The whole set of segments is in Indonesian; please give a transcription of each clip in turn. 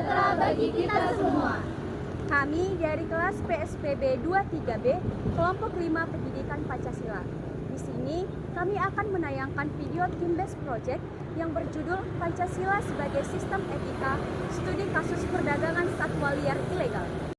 sejahtera bagi kita semua. Kami dari kelas PSPB 23B, kelompok 5 Pendidikan Pancasila. Di sini kami akan menayangkan video team-based project yang berjudul Pancasila sebagai Sistem Etika, Studi Kasus Perdagangan Satwa Liar Ilegal.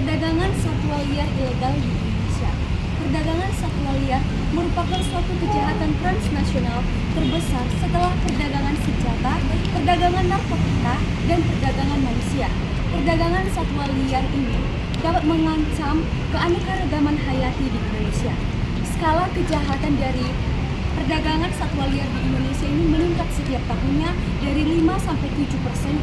Perdagangan satwa liar ilegal di Indonesia. Perdagangan satwa liar merupakan suatu kejahatan transnasional terbesar setelah perdagangan senjata, perdagangan narkotika, dan perdagangan manusia. Perdagangan satwa liar ini dapat mengancam keanekaragaman hayati di Indonesia. Skala kejahatan dari perdagangan satwa liar di Indonesia ini meningkat setiap tahunnya dari 5-7%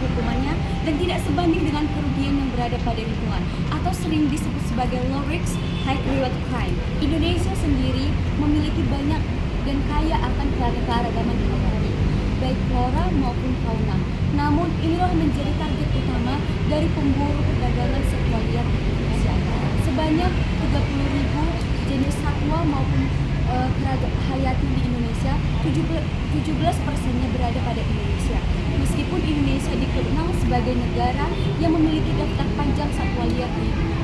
hukumannya dan tidak sebanding dengan kerugian yang berada pada lingkungan atau sering disebut sebagai low risk high reward crime. Indonesia sendiri memiliki banyak dan kaya akan keanekaragaman hayati, baik flora maupun fauna. Namun inilah menjadi target utama dari pemburu perdagangan satwa liar di Indonesia. Sebanyak 30.000 jenis satwa maupun hayati di Indonesia, 17%-nya berada pada Indonesia. Meskipun Indonesia dikenal sebagai negara yang memiliki daftar panjang satwa liar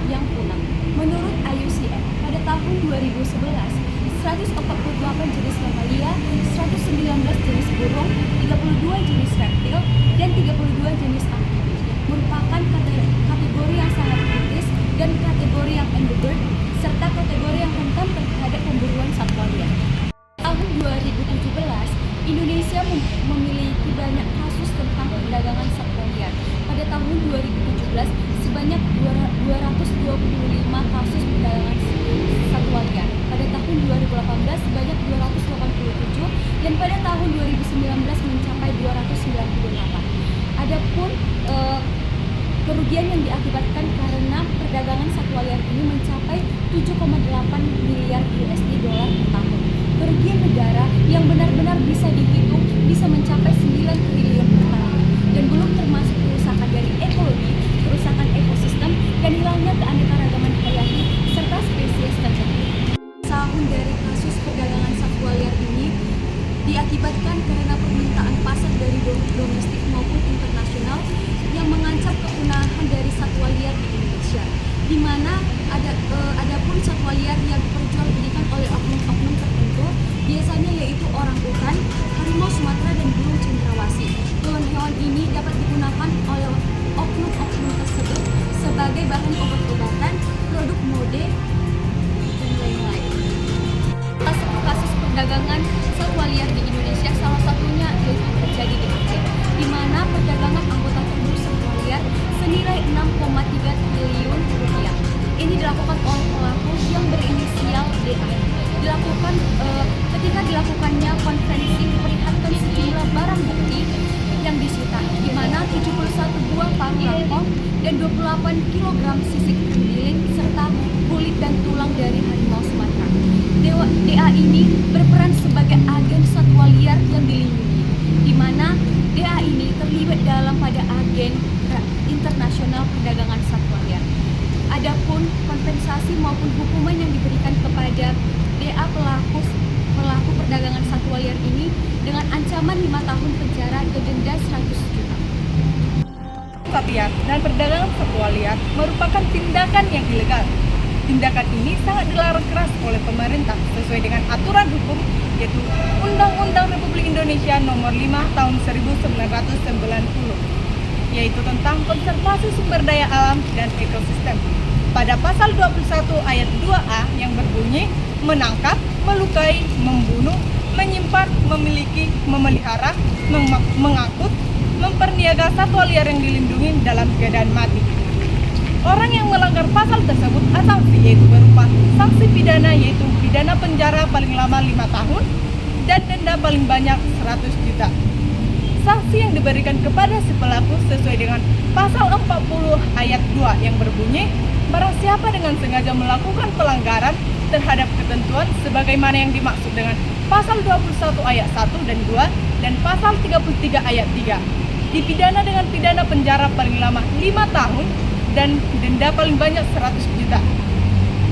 yang punah. Menurut IUCN, pada tahun 2011, 148 jenis mamalia, 119 jenis burung, 32 jenis reptil, dan 32 jenis amfibi merupakan kategori yang sangat kritis dan kategori yang endangered, serta tahun 2017 sebanyak 225 kasus perdagangan satwa liar. Pada tahun 2018 sebanyak 287 dan pada tahun 2019 mencapai 298. Adapun kerugian yang diakibatkan karena perdagangan satwa liar ini mencapai 7,8 miliar USD dolar per tahun. Kerugian negara yang benar-benar bisa dihitung bisa mencapai 9 triliun per tahun dan belum termasuk kerusakan dari ekologi, kerusakan ekosistem, dan hilangnya keanekaragaman hayati serta spesies tertentu. Tahun dari kasus perdagangan satwa liar ini diakibatkan karena permintaan pasar dari domestik maupun internasional yang mengancam kepunahan dari satwa liar di Indonesia, di mana adapun satwa liar yang diperjualbelikan oleh oknum-oknum tertentu, biasanya yaitu orangutan, harimau Sumatera, dan burung cendrawasih. Hewan-hewan ini dapat digunakan oleh oknum-oknum tersebut sebagai bahan obat-obatan, produk mode, dan lain-lain. Kasus perdagangan satwa liar di Indonesia salah satunya yaitu terjadi di Aceh, di mana perdagangan anggota tubuh satwa liar senilai 6,3 triliun rupiah. Ini dilakukan oleh pelaku yang berinisial DA. Dilakukan ketika dilakukannya konferensi memperlihatkan sejumlah barang bukti yang disita, di mana 71 buah paru rangkong dan 28 kg sisik terenggiling serta kulit dan tulang dari harimau Sumatera. DA ini berperan sebagai agen satwa liar yang dilindungi, di mana DA ini terlibat dalam pada agen internasional perdagangan satwa liar. Adapun kompensasi maupun hukuman yang diberikan kepada DA pelaku perdagangan satwa liar ini dengan ancaman 5 tahun penjara dan denda 100 juta. Liar dan perdagangan satwa liar merupakan tindakan yang ilegal. Tindakan ini sangat dilarang keras oleh pemerintah sesuai dengan aturan hukum, yaitu Undang-Undang Republik Indonesia Nomor 5 Tahun 1990, yaitu tentang konservasi sumber daya alam dan ekosistem. Pada pasal 21 ayat 2A yang berbunyi menangkap, melukai, membunuh, menyimpan, memiliki, memelihara, mengangkut, memperniaga satwa liar yang dilindungi dalam keadaan mati. Orang yang melanggar pasal tersebut sanksi yaitu berupa sanksi pidana yaitu pidana penjara paling lama 5 tahun dan denda paling banyak 100 juta. Sanksi yang diberikan kepada si pelaku sesuai dengan pasal 40 ayat 2 yang berbunyi barang siapa dengan sengaja melakukan pelanggaran terhadap ketentuan sebagaimana yang dimaksud dengan pasal 21 ayat 1 dan 2 dan pasal 33 ayat 3 dipidana dengan pidana penjara paling lama 5 tahun dan denda paling banyak 100 juta.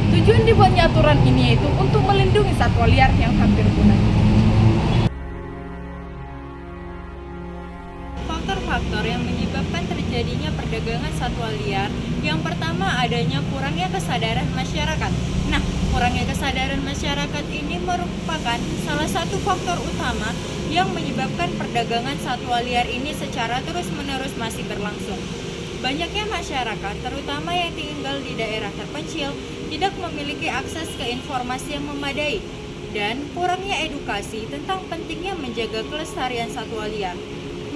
Tujuan dibuatnya aturan ini yaitu untuk melindungi satwa liar yang hampir punah. Faktor-faktor yang menyebabkan terjadinya perdagangan satwa liar, yang pertama adanya kurangnya kesadaran masyarakat. Nah, kurangnya kesadaran masyarakat ini merupakan salah satu faktor utama yang menyebabkan perdagangan satwa liar ini secara terus-menerus masih berlangsung. Banyaknya masyarakat, terutama yang tinggal di daerah terpencil, tidak memiliki akses ke informasi yang memadai dan kurangnya edukasi tentang pentingnya menjaga kelestarian satwa liar.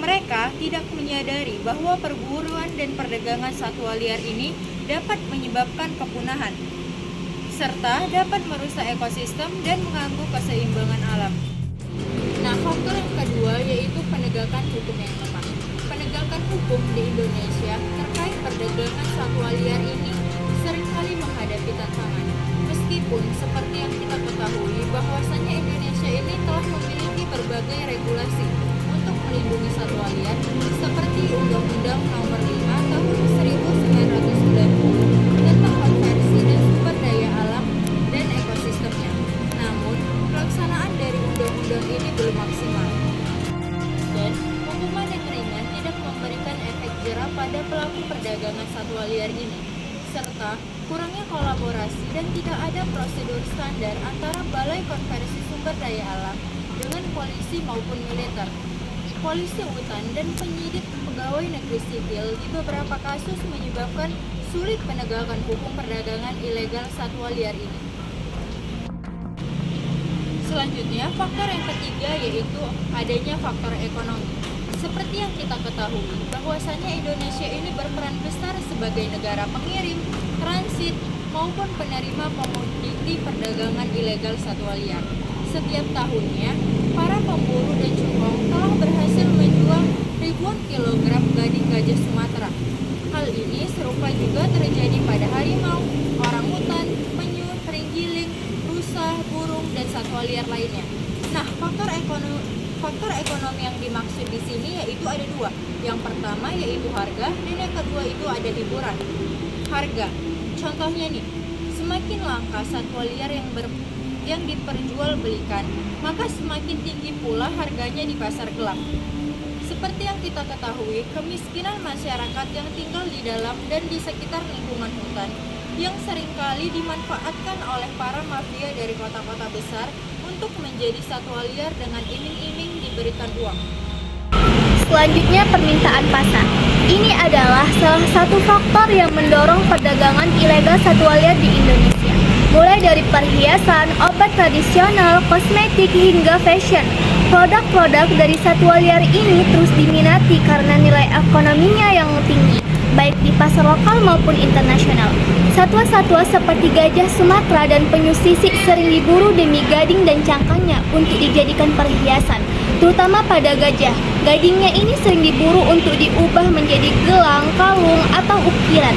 Mereka tidak menyadari bahwa perburuan dan perdagangan satwa liar ini dapat menyebabkan kepunahan, serta dapat merusak ekosistem dan mengganggu keseimbangan alam. Nah, faktor yang kedua yaitu penegakan hukum yang lemah. Penegakan hukum di Indonesia terkait perdagangan satwa liar ini seringkali menghadapi tantangan. Meskipun seperti yang kita ketahui bahwasanya Indonesia ini telah memiliki berbagai regulasi untuk melindungi satwa liar seperti Undang-Undang Nomor 5 Tahun 1990 tentang konservasi dan sumber daya alam dan ekosistemnya. Namun, pelaksanaan dari undang-undang ini belum maksimal. Dan hukuman yang ringan tidak memberikan efek jerah pada pelaku perdagangan satwa liar ini, serta kurangnya kolaborasi dan tidak ada prosedur standar antara Balai Konservasi Sumber Daya Alam dengan polisi maupun militer, polisi hutan, dan penyidik pegawai negeri sipil di beberapa kasus menyebabkan sulit penegakan hukum perdagangan ilegal satwa liar ini. Selanjutnya, faktor yang ketiga yaitu adanya faktor ekonomi. Seperti yang kita ketahui, bahwasannya Indonesia ini berperan besar sebagai negara pengirim, transit, maupun penerima komoditi perdagangan ilegal satwa liar. Setiap tahunnya, para pemburu dan cukong telah berhasil menjual ribuan kilogram gading gajah Sumatera. Hal ini serupa juga terjadi pada harimau, orangutan, penyu, terenggiling, rusa, burung, dan satwa liar lainnya. Nah, faktor ekonomi yang dimaksud di sini yaitu ada dua. Yang pertama yaitu harga, dan yang kedua itu ada hiburan. Harga, contohnya nih, semakin langka satwa liar yang diperjualbelikan, maka semakin tinggi pula harganya di pasar gelap. Seperti yang kita ketahui, kemiskinan masyarakat yang tinggal di dalam dan di sekitar lingkungan hutan yang seringkali dimanfaatkan oleh para mafia dari kota-kota besar untuk menjadi satwa liar dengan iming-iming diberikan uang. Selanjutnya, permintaan pasar. Ini adalah salah satu faktor yang mendorong perdagangan ilegal satwa liar di Indonesia. Mulai dari perhiasan, obat tradisional, kosmetik, hingga fashion. Produk-produk dari satwa liar ini terus diminati karena nilai ekonominya yang tinggi, baik di pasar lokal maupun internasional. Satwa-satwa seperti gajah Sumatera dan penyu sisik sering diburu demi gading dan cangkangnya untuk dijadikan perhiasan, terutama pada gajah. Gadingnya ini sering diburu untuk diubah menjadi gelang, kalung, atau ukiran.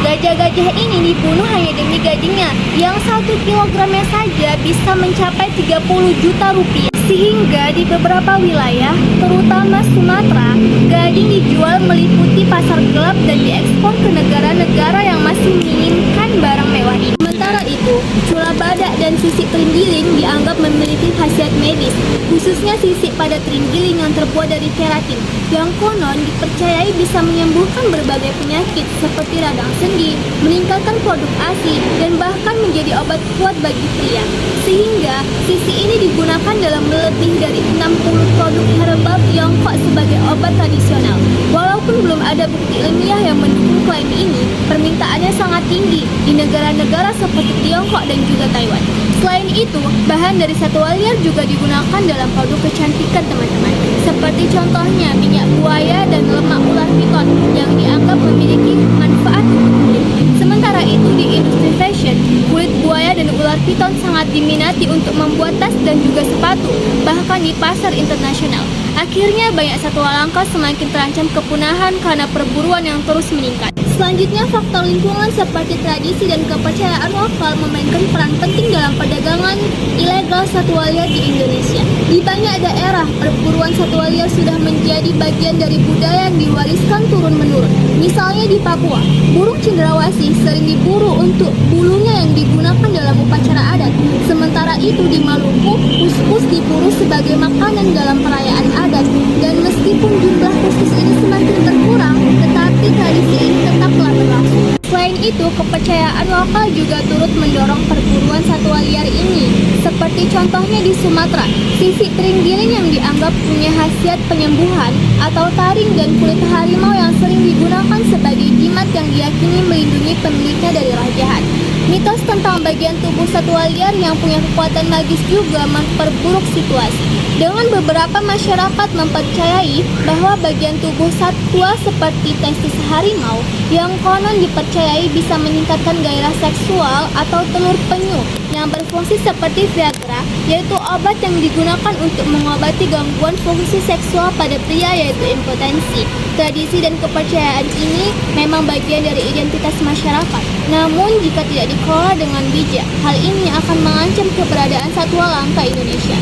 Gajah-gajah ini dibunuh hanya demi gadingnya, yang 1 kilogramnya saja bisa mencapai 30 juta rupiah. Sehingga di beberapa wilayah, terutama Sumatera, gading dijual meliputi pasar gelap dan diekspor ke negara-negara yang masih menginginkan barang mewah ini. Sementara itu, cula badak dan sisik terenggiling dianggap memiliki khasiat medis, khususnya sisik pada terenggiling yang terbuat dari keratin, yang konon dipercayai bisa menyembuhkan berbagai penyakit seperti radang sendi, meningkatkan produksi, dan bahkan menjadi obat kuat bagi pria. Sehingga sisik ini digunakan dalam lebih dari 60 produk herbal Tiongkok sebagai obat tradisional. Walaupun belum ada bukti ilmiah yang mendukung klaim ini, permintaannya sangat tinggi di negara-negara seperti Tiongkok dan juga Taiwan. Selain itu, bahan dari satwa liar juga digunakan dalam produk kecantikan teman-teman. Seperti contohnya minyak buaya dan lemak ular piton yang dianggap memiliki manfaat untuk kulit. Sementara itu di industri fashion, kulit buaya dan ular piton sangat diminati untuk membuat tas dan juga sepatu, bahkan di pasar internasional. Akhirnya banyak satwa langka semakin terancam kepunahan karena perburuan yang terus meningkat. Selanjutnya, faktor lingkungan seperti tradisi dan kepercayaan lokal memainkan peran penting dalam perdagangan ilegal satwa liar di Indonesia. Di banyak daerah, perburuan satwa liar sudah menjadi bagian dari budaya yang diwariskan turun-menurun. Misalnya di Papua, burung cendrawasih sering diburu untuk bulunya yang digunakan dalam upacara adat. Sementara itu di Maluku, kus-kus diburu sebagai makanan dalam perayaan adat. Dan meskipun jumlah kus-kus ini semakin berkurang, tetapi tradisi ini tetaplah berlangsung. Selain itu, kepercayaan lokal juga turut mendorong perburuan satwa liar ini. Seperti contohnya di Sumatera, sisik terenggiling yang dianggap punya khasiat penyembuhan, atau taring dan kulit harimau yang sering digunakan sebagai jimat yang diyakini melindungi pemiliknya dari roh jahat. Mitos tentang bagian tubuh satwa liar yang punya kekuatan magis juga memperburuk situasi. Dengan beberapa masyarakat mempercayai bahwa bagian tubuh satwa seperti testis harimau yang konon dipercayai bisa meningkatkan gairah seksual, atau telur penyu yang berfungsi seperti Viagra, yaitu obat yang digunakan untuk mengobati gangguan fungsi seksual pada pria, yaitu impotensi. Tradisi dan kepercayaan ini memang bagian dari identitas masyarakat. Namun jika tidak dikelola dengan bijak, hal ini akan mengancam keberadaan satwa langka Indonesia.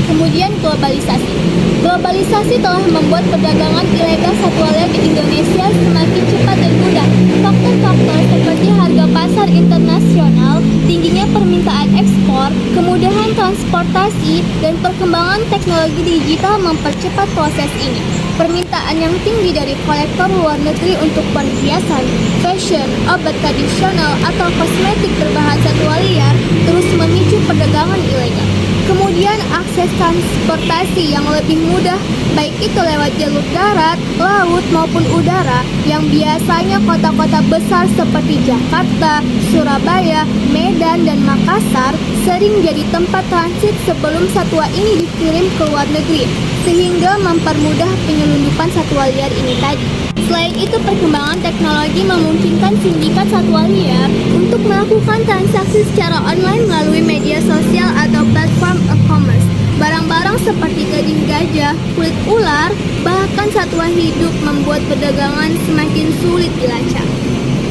Kemudian globalisasi. Globalisasi telah membuat perdagangan ilegal satwa liar di Indonesia semakin cepat dan mudah. Faktor-faktor seperti harga pasar internasional, tingginya permintaan ekspor, kemudahan transportasi, dan perkembangan teknologi digital mempercepat proses ini. Permintaan yang tinggi dari kolektor luar negeri untuk perhiasan, fashion, obat tradisional, atau kosmetik berbahan satwa liar terus memicu perdagangan ilegal. Kemudian akses transportasi yang lebih mudah, baik itu lewat jalur darat, laut maupun udara, yang biasanya kota-kota besar seperti Jakarta, Surabaya, Medan, dan Makassar sering jadi tempat transit sebelum satwa ini dikirim ke luar negeri, sehingga mempermudah penyelundupan satwa liar ini tadi. Selain itu, perkembangan teknologi memungkinkan sindikat satwa liar untuk melakukan transaksi secara online melalui media sosial atau platform e-commerce. Barang-barang seperti daging gajah, kulit ular, bahkan satwa hidup membuat perdagangan semakin sulit dilacak.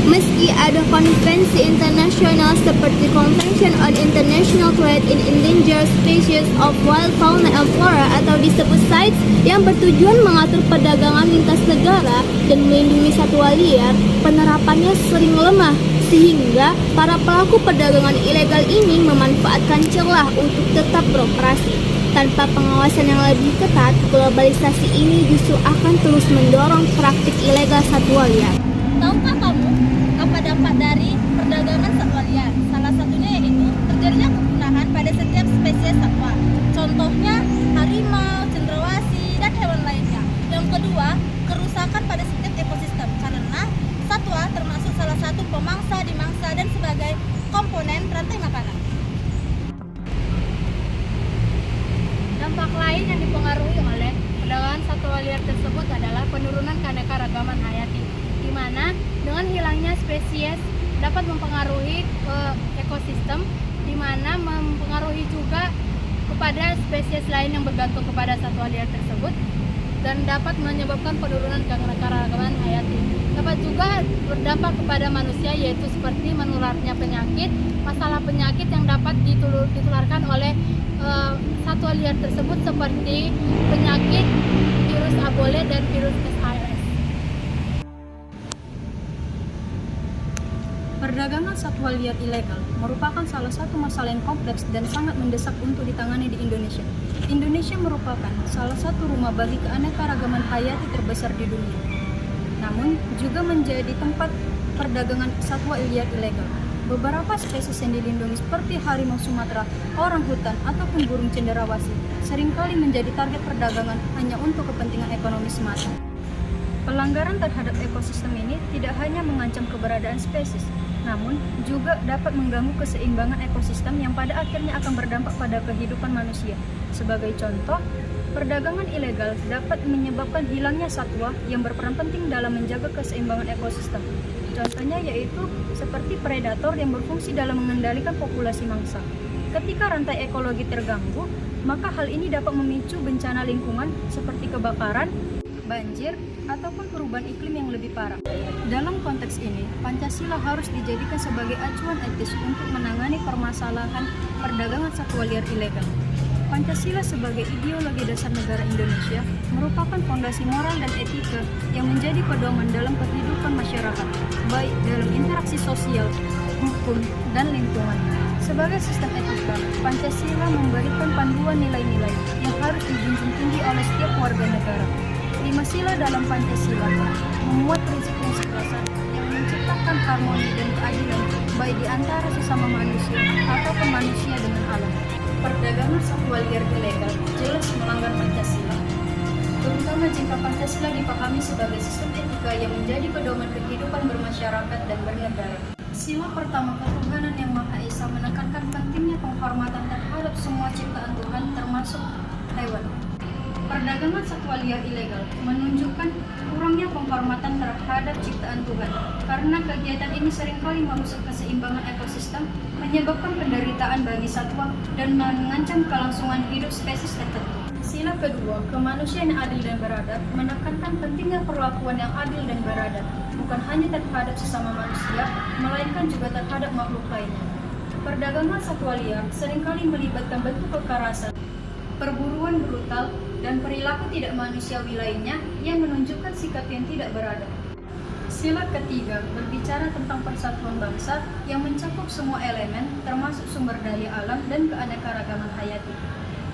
Meski ada konvensi internasional seperti Convention on International Trade in Endangered Species of Wild Fauna and Flora atau disebut CITES yang bertujuan mengatur perdagangan lintas negara dan melindungi satwa liar, penerapannya sering lemah sehingga para pelaku perdagangan ilegal ini memanfaatkan celah untuk tetap beroperasi. Tanpa pengawasan yang lebih ketat, globalisasi ini justru akan terus mendorong praktik ilegal satwa liar. Tahukah kamu apa dampak dari perdagangan satwa liar? Salah satunya yaitu terjadinya kepunahan pada setiap spesies satwa. Contohnya harimau, cendrawasih, dan hewan lainnya. Yang kedua, kerusakan pada setiap ekosistem karena satwa termasuk salah satu pemangsa, dimangsa, dan sebagai komponen rantai makanan. Dampak lain yang dipengaruhi oleh perdagangan satwa liar tersebut adalah penurunan keanekaragaman hayati, di mana dengan hilangnya spesies dapat mempengaruhi ekosistem, di mana mempengaruhi juga kepada spesies lain yang bergantung kepada satwa liar tersebut dan dapat menyebabkan penurunan keanekaragaman hayati. Dapat juga berdampak kepada manusia, yaitu seperti menularnya penyakit, masalah penyakit yang dapat ditularkan oleh satwa liar tersebut seperti penyakit virus Abole dan virus SARS. Perdagangan satwa liar ilegal merupakan salah satu masalah yang kompleks dan sangat mendesak untuk ditangani di Indonesia. Indonesia merupakan salah satu rumah bagi keanekaragaman hayati terbesar di dunia, namun juga menjadi tempat perdagangan satwa liar ilegal. Beberapa spesies yang dilindungi seperti harimau Sumatera, orang hutan, ataupun burung cendrawasih seringkali menjadi target perdagangan hanya untuk kepentingan ekonomi semata. Pelanggaran terhadap ekosistem ini tidak hanya mengancam keberadaan spesies, namun juga dapat mengganggu keseimbangan ekosistem yang pada akhirnya akan berdampak pada kehidupan manusia. Sebagai contoh, perdagangan ilegal dapat menyebabkan hilangnya satwa yang berperan penting dalam menjaga keseimbangan ekosistem. Contohnya yaitu seperti predator yang berfungsi dalam mengendalikan populasi mangsa. Ketika rantai ekologi terganggu, maka hal ini dapat memicu bencana lingkungan seperti kebakaran, banjir, ataupun perubahan iklim yang lebih parah. Dalam konteks ini, Pancasila harus dijadikan sebagai acuan etis untuk menangani permasalahan perdagangan satwa liar ilegal. Pancasila sebagai ideologi dasar negara Indonesia merupakan fondasi moral dan etika yang menjadi pedoman dalam kehidupan masyarakat, baik dalam interaksi sosial, hukum, dan lingkungan. Sebagai sistem etika, Pancasila memberikan panduan nilai-nilai yang harus dijunjung tinggi oleh setiap warga negara. 5 sila dalam Pancasila memuat prinsip-prinsip dasar yang menciptakan harmoni dan keadilan baik di antara sesama manusia ataupun manusia dengan alam. Perdagangan satwa liar ilegal jelas melanggar Pancasila, terutama jika Pancasila dipahami sebagai sistem etika yang menjadi pedoman kehidupan bermasyarakat dan bernegara. Sila pertama ketuhanan yang Maha Esa menekankan pentingnya penghormatan terhadap semua ciptaan Tuhan termasuk hewan. Perdagangan satwa liar ilegal menunjukkan kurangnya penghormatan terhadap ciptaan Tuhan karena kegiatan ini seringkali merusak keseimbangan ekosistem, menyebabkan penderitaan bagi satwa, dan mengancam kelangsungan hidup spesies tertentu. Sila kedua, kemanusiaan yang adil dan beradab, menekankan pentingnya perlakuan yang adil dan beradab, bukan hanya terhadap sesama manusia, melainkan juga terhadap makhluk lainnya. Perdagangan satwa liar seringkali melibatkan bentuk kekerasan, perburuan brutal, dan perilaku tidak manusiawi lainnya yang menunjukkan sikap yang tidak beradab. Sila ketiga berbicara tentang persatuan bangsa yang mencakup semua elemen termasuk sumber daya alam dan keanekaragaman hayati.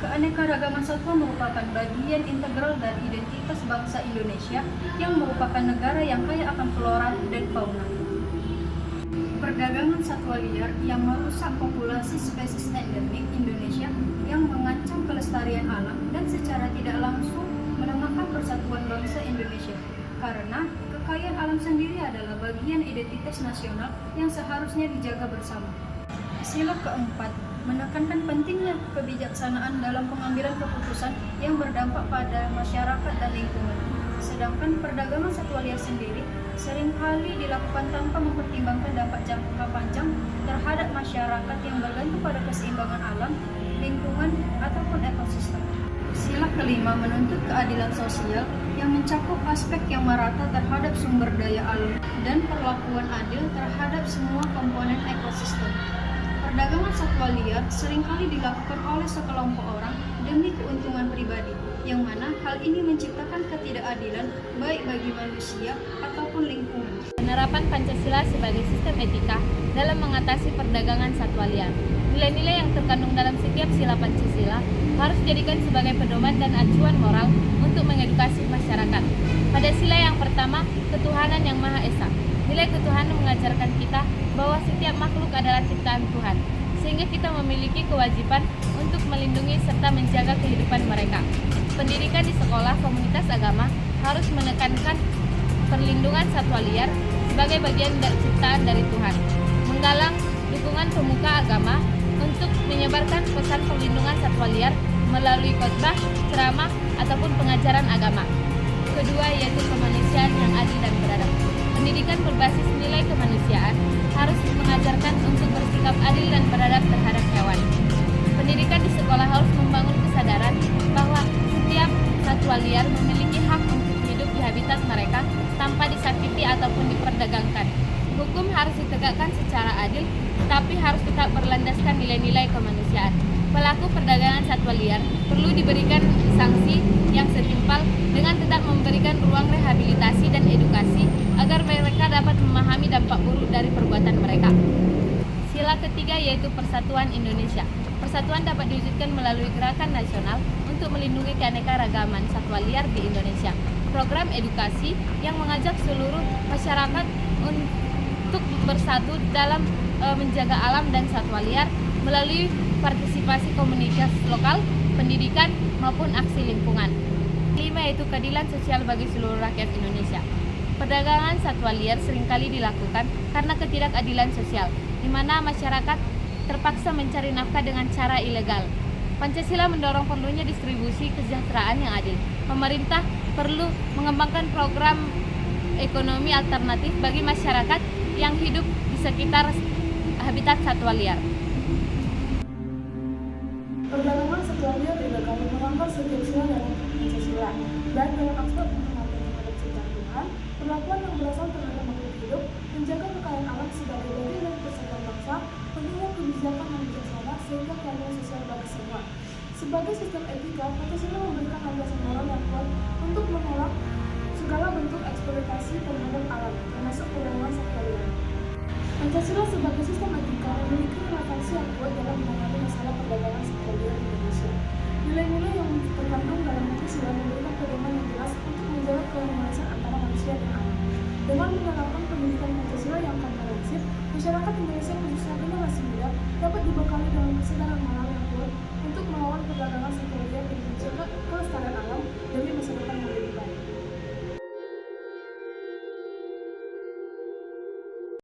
Keanekaragaman satwa merupakan bagian integral dari identitas bangsa Indonesia yang merupakan negara yang kaya akan flora dan fauna. Perdagangan satwa liar yang merusak populasi spesies endemik Indonesia yang mengancam kelestarian alam dan secara tidak langsung melemahkan persatuan bangsa Indonesia. Karena kekayaan alam sendiri adalah bagian identitas nasional yang seharusnya dijaga bersama. Sila keempat, menekankan pentingnya kebijaksanaan dalam pengambilan keputusan yang berdampak pada masyarakat dan lingkungan. Sedangkan perdagangan satwa liar sendiri seringkali dilakukan tanpa mempertimbangkan dampak jangka panjang terhadap masyarakat yang bergantung pada keseimbangan alam, lingkungan, ataupun ekosistem. Sila kelima menuntut keadilan sosial yang mencakup aspek yang merata terhadap sumber daya alam dan perlakuan adil terhadap semua komponen ekosistem. Perdagangan satwa liar seringkali dilakukan oleh sekelompok orang demi keuntungan pribadi, yang mana hal ini menciptakan ketidakadilan baik bagi manusia ataupun lingkungan. Penerapan Pancasila sebagai sistem etika dalam mengatasi perdagangan satwa liar. Nilai-nilai yang terkandung dalam setiap sila Pancasila harus dijadikan sebagai pedoman dan acuan moral untuk mengedukasi masyarakat. Pada sila yang pertama, ketuhanan yang Maha Esa. Nilai ketuhanan mengajarkan kita bahwa setiap makhluk adalah ciptaan Tuhan, sehingga kita memiliki kewajiban untuk melindungi serta menjaga kehidupan mereka. Pendidikan di sekolah komunitas agama harus menekankan perlindungan satwa liar sebagai bagian dari ciptaan dari Tuhan. Menggalang dukungan pemuka agama untuk menyebarkan pesan perlindungan satwa liar melalui khotbah, ceramah, ataupun pengajaran agama. Kedua yaitu kemanusiaan yang adil dan beradab. Pendidikan berbasis nilai kemanusiaan harus mengajarkan untuk bersikap adil dan beradab terhadap hewan. Pendidikan di sekolah harus membangun kesadaran bahwa setiap satwa liar memiliki hak untuk hidup di habitat mereka tanpa disakiti ataupun diperdagangkan. Hukum harus ditegakkan secara adil, tetapi harus tetap berlandaskan nilai-nilai kemanusiaan. Pelaku perdagangan satwa liar perlu diberikan sanksi yang setimpal dengan tetap memberikan ruang rehabilitasi dan edukasi agar mereka dapat memahami dampak buruk dari perbuatan mereka. Sila ketiga yaitu Persatuan Indonesia. Persatuan dapat diwujudkan melalui gerakan nasional untuk melindungi keanekaragaman satwa liar di Indonesia. Program edukasi yang mengajak seluruh masyarakat untuk bersatu dalam menjaga alam dan satwa liar melalui partisipasi komunitas lokal, pendidikan, maupun aksi lingkungan. Kelima yaitu keadilan sosial bagi seluruh rakyat Indonesia. Perdagangan satwa liar seringkali dilakukan karena ketidakadilan sosial, di mana masyarakat terpaksa mencari nafkah dengan cara ilegal. Pancasila mendorong perlunya distribusi kesejahteraan yang adil. Pemerintah perlu mengembangkan program ekonomi alternatif bagi masyarakat yang hidup di sekitar habitat satwa liar. Perdagangan satwa liar ilegal melanggar setiap sila dalam Pancasila dan dalam aspek penghormatan terhadap ciptaan Tuhan, perlakuan yang berasal terhadap makhluk hidup, menjaga kekayaan alam sebagai bagian dari persatuan bangsa, pentingnya kebijakan yang bijaksana sehingga keadilan sosial bagi semua. Sebagai sistem etika, Pancasila memberikan landasan moral yang kuat untuk menolak segala bentuk eksploitasi terhadap alam, termasuk perdagangan satwa liar. Pancasila sebagai sistem etika memiliki relevansi yang kuat dalam menangani masalah perdagangan satwa liar di Indonesia. Nilai-nilai yang terkandung dalam Pancasila memberikan pedoman yang jelas untuk menjaga keharmonisan antara manusia dan alam. Dengan menerapkan pendidikan Pancasila yang komprehensif, masyarakat Indonesia khususnya generasi muda dapat dibekali dengan kesadaran moral yang kuat untuk melawan perdagangan satwa liar dan menjaga kelestarian alam.